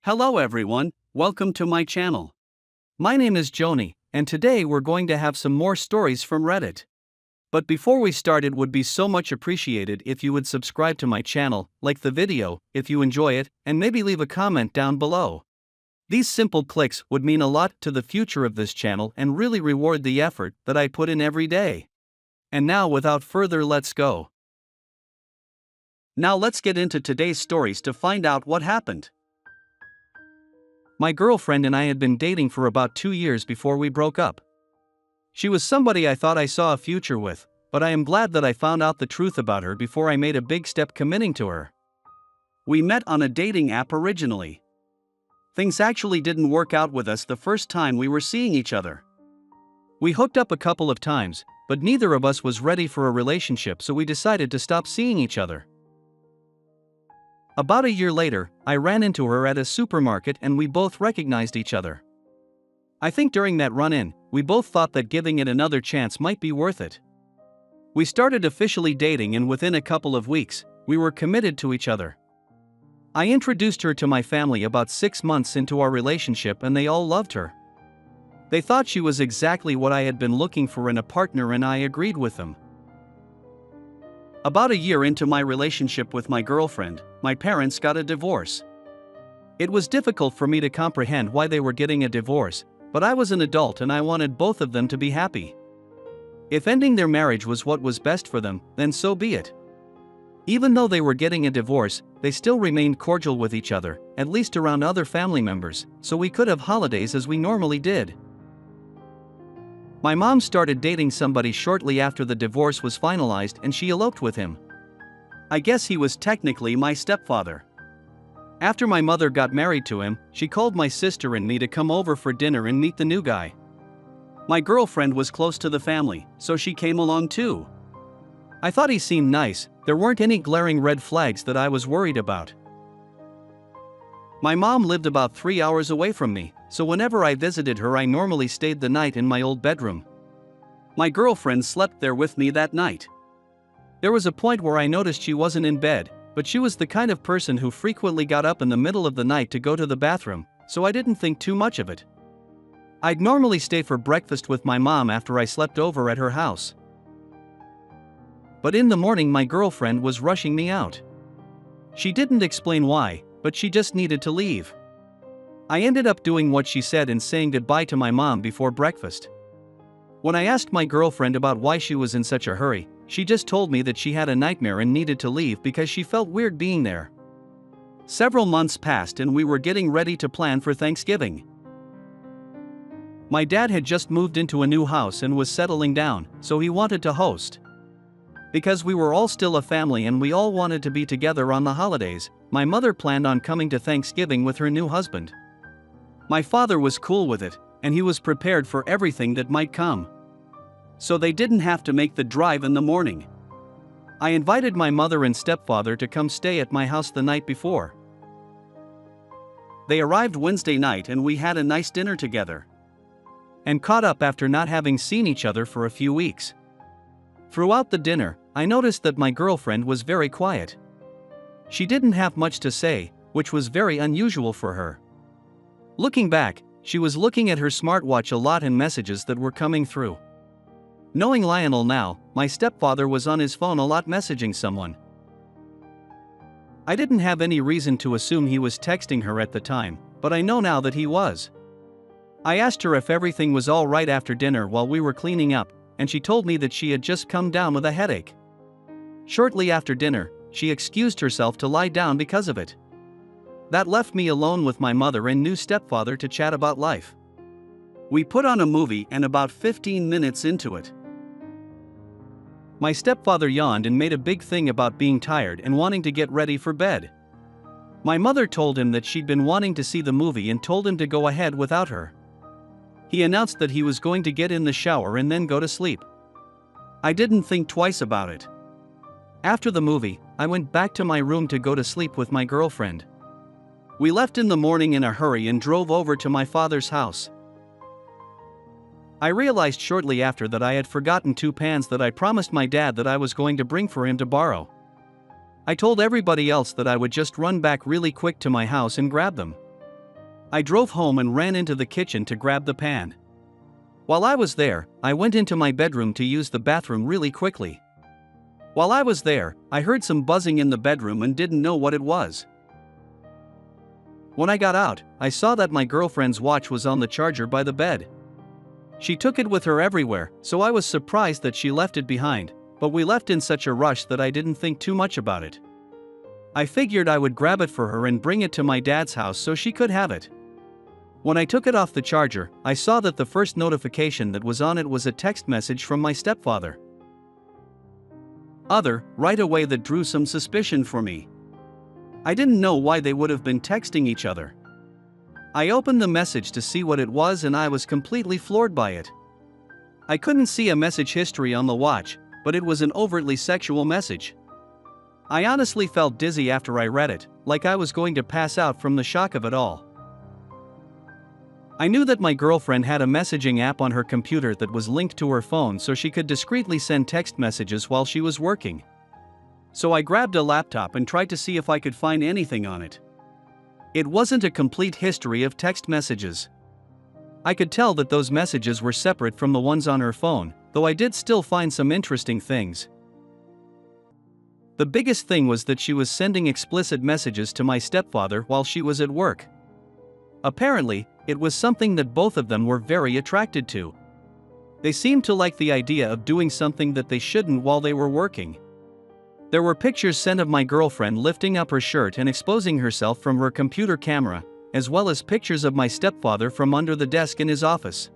Hello everyone, welcome to my channel. My name is Xony, and today we're going to have some more stories from Reddit. But before we start, it would be so much appreciated if you would subscribe to my channel, like the video if you enjoy it, and maybe leave a comment down below. These simple clicks would mean a lot to the future of this channel and really reward the effort that I put in every day. And now without further, let's go. Now let's get into today's stories to find out what happened. My girlfriend and I had been dating for about 2 years before we broke up. She was somebody I thought I saw a future with, but I am glad that I found out the truth about her before I made a big step committing to her. We met on a dating app originally. Things actually didn't work out with us the first time we were seeing each other. We hooked up a couple of times, but neither of us was ready for a relationship, so we decided to stop seeing each other. About a year later, I ran into her at a supermarket and we both recognized each other. I think during that run-in, we both thought that giving it another chance might be worth it. We started officially dating, and within a couple of weeks, we were committed to each other. I introduced her to my family about 6 months into our relationship and they all loved her. They thought she was exactly what I had been looking for in a partner, and I agreed with them. About a year into my relationship with my girlfriend, my parents got a divorce. It was difficult for me to comprehend why they were getting a divorce, but I was an adult and I wanted both of them to be happy. If ending their marriage was what was best for them, then so be it. Even though they were getting a divorce, they still remained cordial with each other, at least around other family members, so we could have holidays as we normally did. My mom started dating somebody shortly after the divorce was finalized and she eloped with him. I guess he was technically my stepfather. After my mother got married to him, she called my sister and me to come over for dinner and meet the new guy. My girlfriend was close to the family, so she came along too. I thought he seemed nice, there weren't any glaring red flags that I was worried about. My mom lived about 3 hours away from me, so whenever I visited her I normally stayed the night in my old bedroom. My girlfriend slept there with me that night. There was a point where I noticed she wasn't in bed, but she was the kind of person who frequently got up in the middle of the night to go to the bathroom, so I didn't think too much of it. I'd normally stay for breakfast with my mom after I slept over at her house. But in the morning my girlfriend was rushing me out. She didn't explain why, but she just needed to leave. I ended up doing what she said and saying goodbye to my mom before breakfast. When I asked my girlfriend about why she was in such a hurry, she just told me that she had a nightmare and needed to leave because she felt weird being there. Several months passed and we were getting ready to plan for Thanksgiving. My dad had just moved into a new house and was settling down, so he wanted to host. Because we were all still a family and we all wanted to be together on the holidays, my mother planned on coming to Thanksgiving with her new husband. My father was cool with it, and he was prepared for everything that might come. So they didn't have to make the drive in the morning. I invited my mother and stepfather to come stay at my house the night before. They arrived Wednesday night and we had a nice dinner together. And caught up after not having seen each other for a few weeks. Throughout the dinner, I noticed that my girlfriend was very quiet. She didn't have much to say, which was very unusual for her. Looking back, she was looking at her smartwatch a lot and messages that were coming through. Knowing Lionel now, my stepfather was on his phone a lot messaging someone. I didn't have any reason to assume he was texting her at the time, but I know now that he was. I asked her if everything was all right after dinner while we were cleaning up, and she told me that she had just come down with a headache. Shortly after dinner, she excused herself to lie down because of it. That left me alone with my mother and new stepfather to chat about life. We put on a movie and about 15 minutes into it, my stepfather yawned and made a big thing about being tired and wanting to get ready for bed. My mother told him that she'd been wanting to see the movie and told him to go ahead without her. He announced that he was going to get in the shower and then go to sleep. I didn't think twice about it. After the movie, I went back to my room to go to sleep with my girlfriend. We left in the morning in a hurry and drove over to my father's house. I realized shortly after that I had forgotten 2 pans that I promised my dad that I was going to bring for him to borrow. I told everybody else that I would just run back really quick to my house and grab them. I drove home and ran into the kitchen to grab the pan. While I was there, I went into my bedroom to use the bathroom really quickly. While I was there, I heard some buzzing in the bedroom and didn't know what it was. When I got out, I saw that my girlfriend's watch was on the charger by the bed. She took it with her everywhere, so I was surprised that she left it behind, but we left in such a rush that I didn't think too much about it. I figured I would grab it for her and bring it to my dad's house so she could have it. When I took it off the charger, I saw that the first notification that was on it was a text message from my stepfather. Right away that drew some suspicion for me. I didn't know why they would have been texting each other. I opened the message to see what it was and I was completely floored by it. I couldn't see a message history on the watch, but it was an overtly sexual message. I honestly felt dizzy after I read it, like I was going to pass out from the shock of it all. I knew that my girlfriend had a messaging app on her computer that was linked to her phone so she could discreetly send text messages while she was working. So I grabbed a laptop and tried to see if I could find anything on it. It wasn't a complete history of text messages. I could tell that those messages were separate from the ones on her phone, though I did still find some interesting things. The biggest thing was that she was sending explicit messages to my stepfather while she was at work. Apparently, it was something that both of them were very attracted to. They seemed to like the idea of doing something that they shouldn't while they were working. There were pictures sent of my girlfriend lifting up her shirt and exposing herself from her computer camera, as well as pictures of my stepfather from under the desk in his office.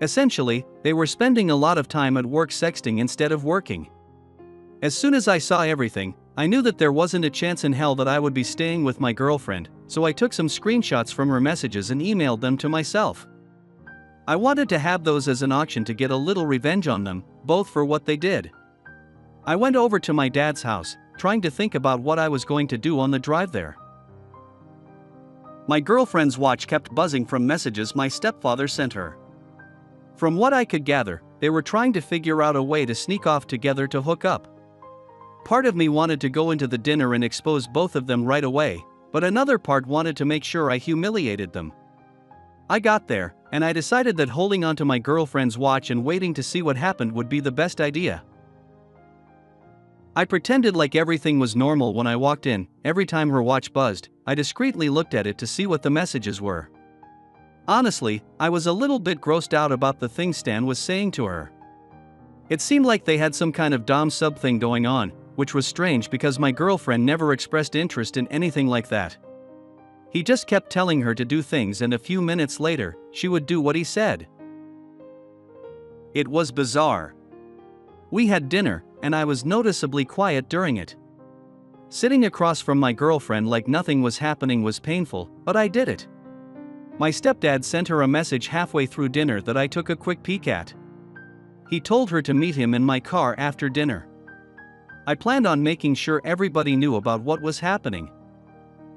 Essentially, they were spending a lot of time at work sexting instead of working. As soon as I saw everything, I knew that there wasn't a chance in hell that I would be staying with my girlfriend, so I took some screenshots from her messages and emailed them to myself. I wanted to have those as an auction to get a little revenge on them, both for what they did. I went over to my dad's house, trying to think about what I was going to do on the drive there. My girlfriend's watch kept buzzing from messages my stepfather sent her. From what I could gather, they were trying to figure out a way to sneak off together to hook up. Part of me wanted to go into the dinner and expose both of them right away, but another part wanted to make sure I humiliated them. I got there, and I decided that holding onto my girlfriend's watch and waiting to see what happened would be the best idea. I pretended like everything was normal when I walked in. Every time her watch buzzed, I discreetly looked at it to see what the messages were. Honestly, I was a little bit grossed out about the things Stan was saying to her. It seemed like they had some kind of dom-sub thing going on, which was strange because my girlfriend never expressed interest in anything like that. He just kept telling her to do things and a few minutes later, she would do what he said. It was bizarre. We had dinner, and I was noticeably quiet during it. Sitting across from my girlfriend like nothing was happening was painful, but I did it. My stepdad sent her a message halfway through dinner that I took a quick peek at. He told her to meet him in my car after dinner. I planned on making sure everybody knew about what was happening.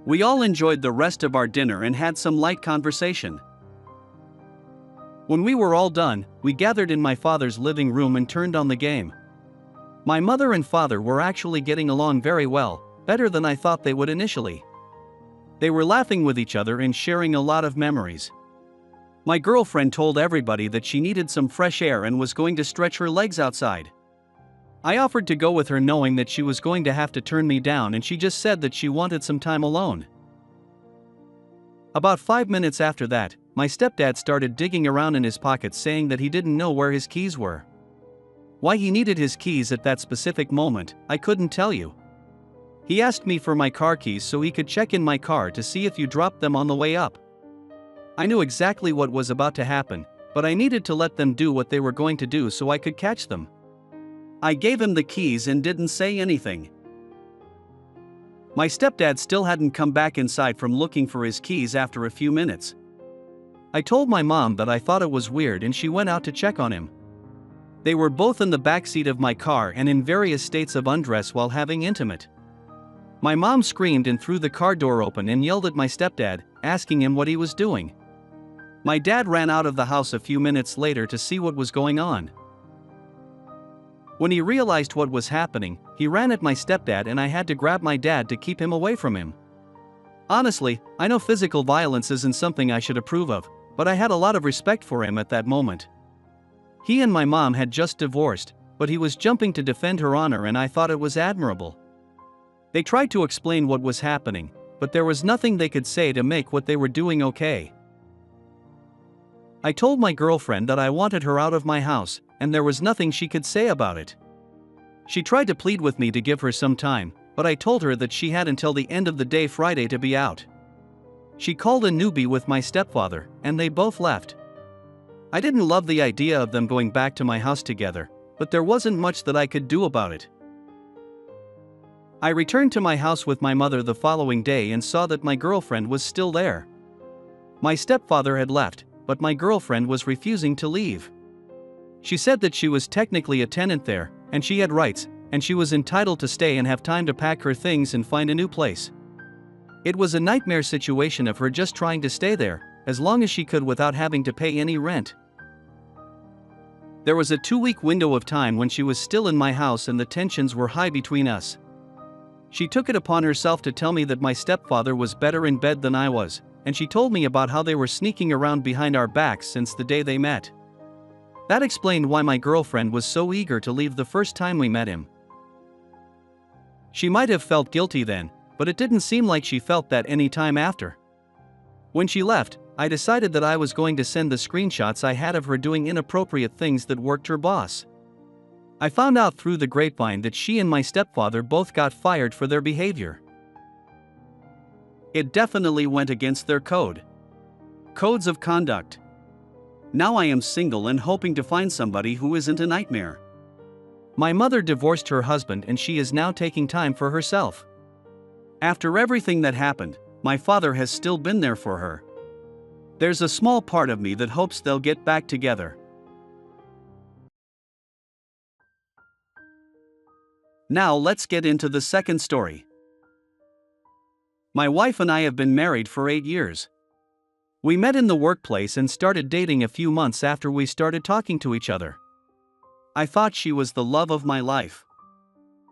We all enjoyed the rest of our dinner and had some light conversation. When we were all done, we gathered in my father's living room and turned on the game. My mother and father were actually getting along very well, better than I thought they would initially. They were laughing with each other and sharing a lot of memories. My girlfriend told everybody that she needed some fresh air and was going to stretch her legs outside. I offered to go with her knowing that she was going to have to turn me down, and she just said that she wanted some time alone. About 5 minutes after that, my stepdad started digging around in his pockets saying that he didn't know where his keys were. Why he needed his keys at that specific moment, I couldn't tell you. He asked me for my car keys so he could check in my car to see if you dropped them on the way up. I knew exactly what was about to happen, but I needed to let them do what they were going to do so I could catch them. I gave him the keys and didn't say anything. My stepdad still hadn't come back inside from looking for his keys after a few minutes. I told my mom that I thought it was weird and she went out to check on him. They were both in the backseat of my car and in various states of undress while having intimate. My mom screamed and threw the car door open and yelled at my stepdad, asking him what he was doing. My dad ran out of the house a few minutes later to see what was going on. When he realized what was happening, he ran at my stepdad and I had to grab my dad to keep him away from him. Honestly, I know physical violence isn't something I should approve of, but I had a lot of respect for him at that moment. He and my mom had just divorced, but he was jumping to defend her honor, and I thought it was admirable. They tried to explain what was happening, but there was nothing they could say to make what they were doing okay. I told my girlfriend that I wanted her out of my house, and there was nothing she could say about it. She tried to plead with me to give her some time, but I told her that she had until the end of the day Friday to be out. She called a newbie with my stepfather, and they both left. I didn't love the idea of them going back to my house together, but there wasn't much that I could do about it. I returned to my house with my mother the following day and saw that my girlfriend was still there. My stepfather had left, but my girlfriend was refusing to leave. She said that she was technically a tenant there, and she had rights, and she was entitled to stay and have time to pack her things and find a new place. It was a nightmare situation of her just trying to stay there, as long as she could without having to pay any rent. There was a 2-week window of time when she was still in my house and the tensions were high between us. She took it upon herself to tell me that my stepfather was better in bed than I was, and she told me about how they were sneaking around behind our backs since the day they met. That explained why my girlfriend was so eager to leave the first time we met him. She might have felt guilty then, but it didn't seem like she felt that any time after. When she left, I decided that I was going to send the screenshots I had of her doing inappropriate things that worked her boss. I found out through the grapevine that she and my stepfather both got fired for their behavior. It definitely went against their codes of conduct. Now I am single and hoping to find somebody who isn't a nightmare. My mother divorced her husband and she is now taking time for herself. After everything that happened, my father has still been there for her. There's a small part of me that hopes they'll get back together. Now let's get into the second story. My wife and I have been married for 8 years. We met in the workplace and started dating a few months after we started talking to each other. I thought she was the love of my life.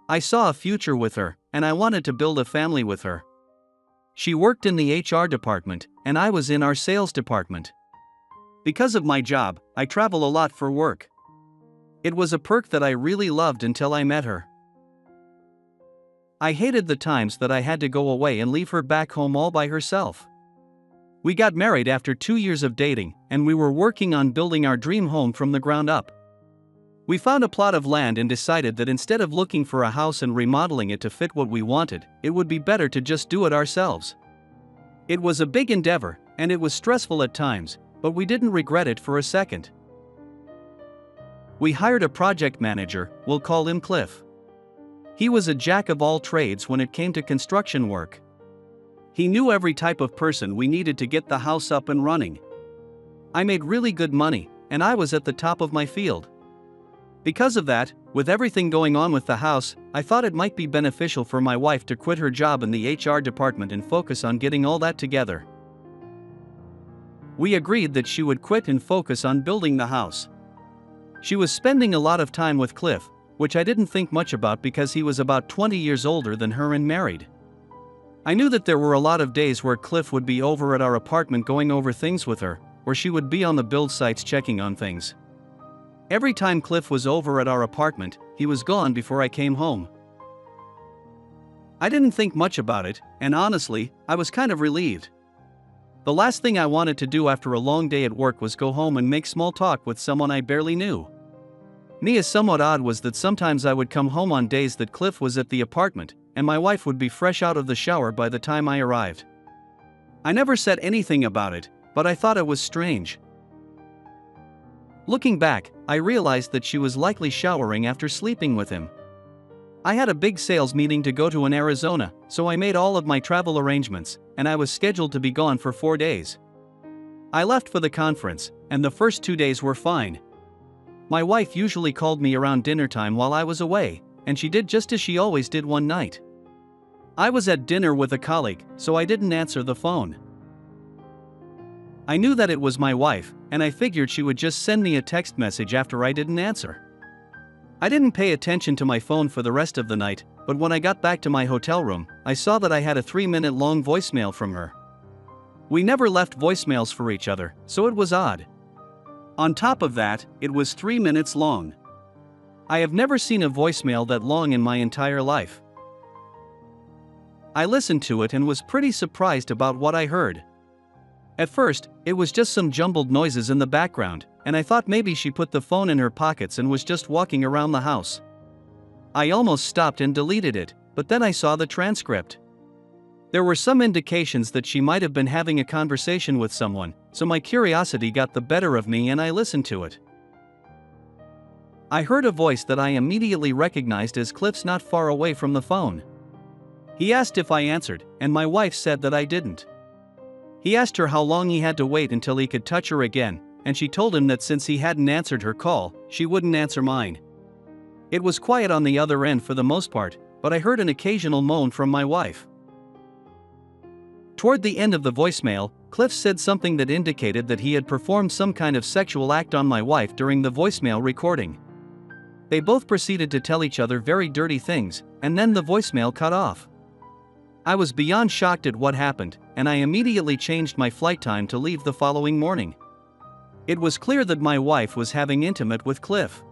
I saw a future with her, and I wanted to build a family with her. She worked in the HR department, and I was in our sales department. Because of my job, I travel a lot for work. It was a perk that I really loved until I met her. I hated the times that I had to go away and leave her back home all by herself. We got married after 2 years of dating, and we were working on building our dream home from the ground up. We found a plot of land and decided that instead of looking for a house and remodeling it to fit what we wanted, it would be better to just do it ourselves. It was a big endeavor, and it was stressful at times, but we didn't regret it for a second. We hired a project manager, we'll call him Cliff. He was a jack of all trades when it came to construction work. He knew every type of person we needed to get the house up and running. I made really good money, and I was at the top of my field. Because of that, with everything going on with the house, I thought it might be beneficial for my wife to quit her job in the HR department and focus on getting all that together. We agreed that she would quit and focus on building the house. She was spending a lot of time with Cliff, which I didn't think much about because he was about 20 years older than her and married. I knew that there were a lot of days where Cliff would be over at our apartment going over things with her, or she would be on the build sites checking on things. Every time Cliff was over at our apartment, he was gone before I came home. I didn't think much about it, and honestly, I was kind of relieved. The last thing I wanted to do after a long day at work was go home and make small talk with someone I barely knew. Me as somewhat odd was that sometimes I would come home on days that Cliff was at the apartment, and my wife would be fresh out of the shower by the time I arrived. I never said anything about it, but I thought it was strange. Looking back, I realized that she was likely showering after sleeping with him. I had a big sales meeting to go to in Arizona, so I made all of my travel arrangements, and I was scheduled to be gone for 4 days. I left for the conference, and the first 2 days were fine. My wife usually called me around dinner time while I was away, and she did just as she always did one night. I was at dinner with a colleague, so I didn't answer the phone. I knew that it was my wife, and I figured she would just send me a text message after I didn't answer. I didn't pay attention to my phone for the rest of the night, but when I got back to my hotel room, I saw that I had a 3-minute long voicemail from her. We never left voicemails for each other, so it was odd. On top of that, it was 3 minutes long. I have never seen a voicemail that long in my entire life. I listened to it and was pretty surprised about what I heard. At first, it was just some jumbled noises in the background, and I thought maybe she put the phone in her pockets and was just walking around the house. I almost stopped and deleted it, but then I saw the transcript. There were some indications that she might have been having a conversation with someone, so my curiosity got the better of me and I listened to it. I heard a voice that I immediately recognized as Cliff's not far away from the phone. He asked if I answered, and my wife said that I didn't. He asked her how long he had to wait until he could touch her again, and she told him that since he hadn't answered her call, she wouldn't answer mine. It was quiet on the other end for the most part, but I heard an occasional moan from my wife. Toward the end of the voicemail, Cliff said something that indicated that he had performed some kind of sexual act on my wife during the voicemail recording. They both proceeded to tell each other very dirty things, and then the voicemail cut off. I was beyond shocked at what happened, and I immediately changed my flight time to leave the following morning. It was clear that my wife was having intimate with Cliff.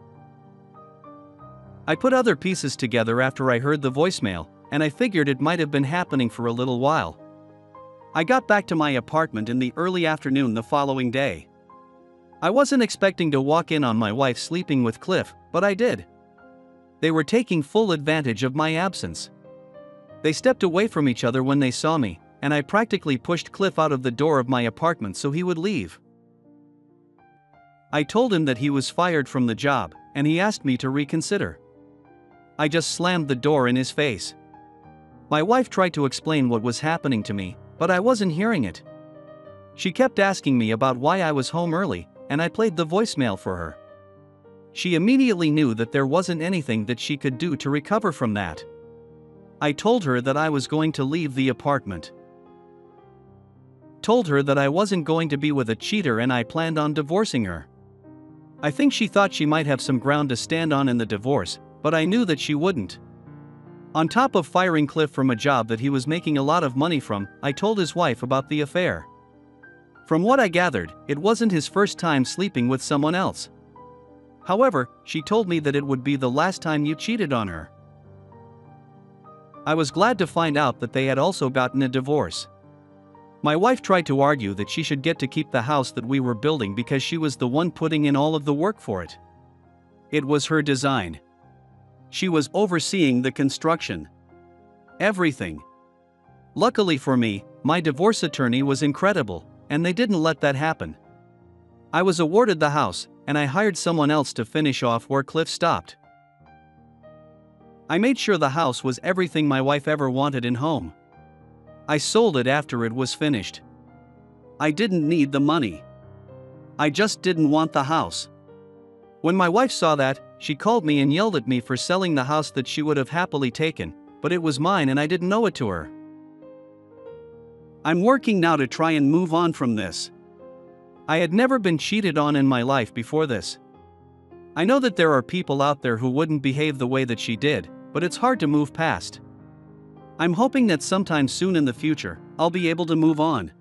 I put other pieces together after I heard the voicemail, and I figured it might have been happening for a little while. I got back to my apartment in the early afternoon the following day. I wasn't expecting to walk in on my wife sleeping with Cliff, but I did. They were taking full advantage of my absence. They stepped away from each other when they saw me, and I practically pushed Cliff out of the door of my apartment so he would leave. I told him that he was fired from the job, and he asked me to reconsider. I just slammed the door in his face. My wife tried to explain what was happening to me, but I wasn't hearing it. She kept asking me about why I was home early, and I played the voicemail for her. She immediately knew that there wasn't anything that she could do to recover from that. I told her that I was going to leave the apartment. Told her that I wasn't going to be with a cheater and I planned on divorcing her. I think she thought she might have some ground to stand on in the divorce, but I knew that she wouldn't. On top of firing Cliff from a job that he was making a lot of money from, I told his wife about the affair. From what I gathered, it wasn't his first time sleeping with someone else. However, she told me that it would be the last time you cheated on her. I was glad to find out that they had also gotten a divorce. My wife tried to argue that she should get to keep the house that we were building because she was the one putting in all of the work for it. It was her design. She was overseeing the construction. Everything. Luckily for me, my divorce attorney was incredible, and they didn't let that happen. I was awarded the house, and I hired someone else to finish off where Cliff stopped. I made sure the house was everything my wife ever wanted in home. I sold it after it was finished. I didn't need the money. I just didn't want the house. When my wife saw that, she called me and yelled at me for selling the house that she would have happily taken, but it was mine and I didn't owe it to her. I'm working now to try and move on from this. I had never been cheated on in my life before this. I know that there are people out there who wouldn't behave the way that she did, but it's hard to move past. I'm hoping that sometime soon in the future, I'll be able to move on.